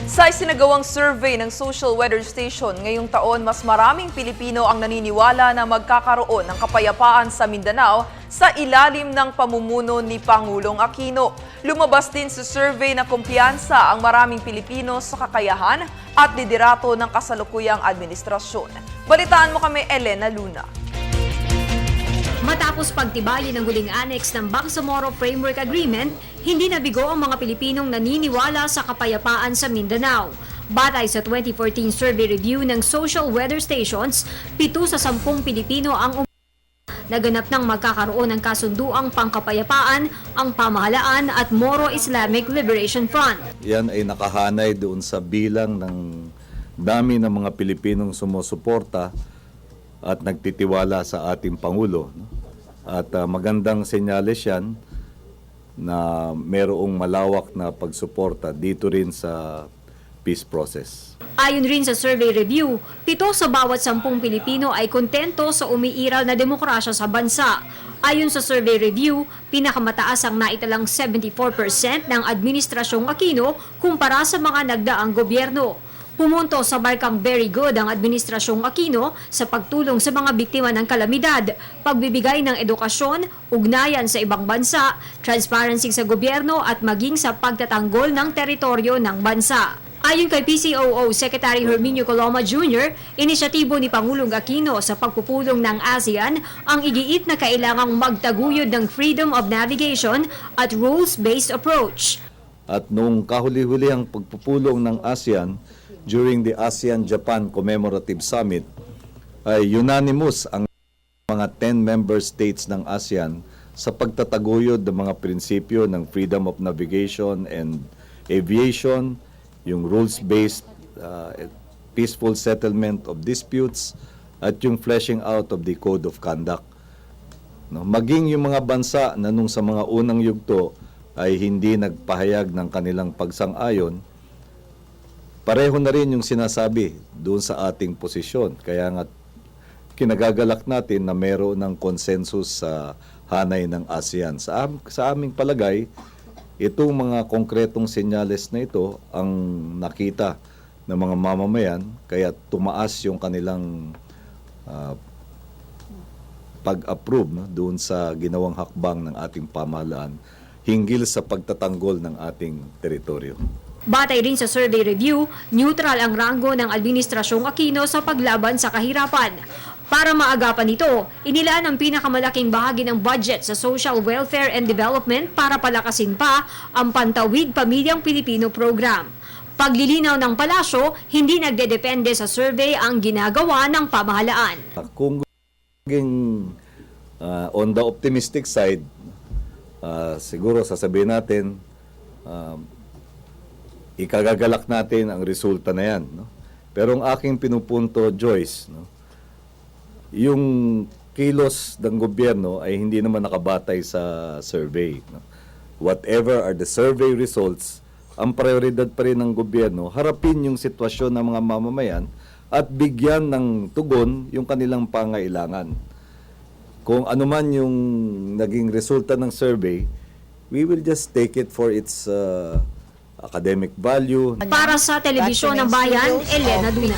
Sa isinagawang survey ng Social Weather Station ngayong taon, mas maraming Pilipino ang naniniwala na magkakaroon ng kapayapaan sa Mindanao sa ilalim ng pamumuno ni Pangulong Aquino. Lumabas din sa survey na kumpiyansa ang maraming Pilipino sa kakayahan at liderato ng kasalukuyang administrasyon. Balitaan mo kami, Elena Luna. Matapos pagtibayin ng huling annex ng Bangsamoro Framework Agreement, hindi nabigo ang mga Pilipinong naniniwala sa kapayapaan sa Mindanao. Batay sa 2014 survey review ng Social Weather Stations, 7 sa 10 Pilipino ang naganap ng magkakaroon ng kasunduang pangkapayapaan ang pamahalaan at Moro Islamic Liberation Front. Yan ay nakahanay doon sa bilang ng dami ng mga Pilipinong sumusuporta at nagtitiwala sa ating Pangulo. At magandang senyales yan na mayroong malawak na pagsuporta dito rin sa peace process. Ayon rin sa survey review, 7 sa bawat 10 Pilipino ay kontento sa umiiral na demokrasya sa bansa. Ayon sa survey review, pinakamataas ang naitalang 74% ng Administrasyong Aquino kumpara sa mga nagdaang gobyerno. Pumunto sa markang very good ang Administrasyong Aquino sa pagtulong sa mga biktima ng kalamidad, pagbibigay ng edukasyon, ugnayan sa ibang bansa, transparency sa gobyerno at maging sa pagtatanggol ng teritoryo ng bansa. Ayon kay PCOO Secretary Herminio Coloma Jr., inisyatibo ni Pangulong Aquino sa pagpupulong ng ASEAN ang igiit na kailangang magtaguyod ng freedom of navigation at rules-based approach. At nung kahuli-hulihang pagpupulong ng ASEAN during the ASEAN-Japan Commemorative Summit, ay unanimous ang mga 10 member states ng ASEAN sa pagtataguyod ng mga prinsipyo ng freedom of navigation and aviation, yung rules-based peaceful settlement of disputes, at yung fleshing out of the code of conduct. No, maging yung mga bansa na nung sa mga unang yugto ay hindi nagpahayag ng kanilang pagsang-ayon, pareho na rin yung sinasabi doon sa ating posisyon. Kaya nga kinagagalak natin na mayroon ng consensus sa hanay ng ASEAN. Sa aming palagay, itong mga konkretong senyales na ito ang nakita ng mga mamamayan, kaya tumaas yung kanilang pag-approve doon sa ginawang hakbang ng ating pamahalaan hinggil sa pagtatanggol ng ating teritoryo. Batay rin sa survey review, neutral ang ranggo ng Administrasyong Aquino sa paglaban sa kahirapan. Para maagapan ito, inilaan ang pinakamalaking bahagi ng budget sa Social Welfare and Development para palakasin pa ang Pantawid Pamilyang Pilipino program. Paglilinaw ng palasyo, hindi nagdedepende sa survey ang ginagawa ng pamahalaan. Kung on the optimistic side, siguro sasabihin natin, ikagagalak natin ang resulta na yan. No? Pero ang aking pinupunto, Joyce, no? Yung kilos ng gobyerno ay hindi naman nakabatay sa survey. No? Whatever are the survey results, ang prioridad pa rin ng gobyerno, harapin yung sitwasyon ng mga mamamayan at bigyan ng tugon yung kanilang pangailangan. Kung ano man yung naging resulta ng survey, we will just take it for its academic value. Para sa Telebisyon ng Bayan, Elena Duna.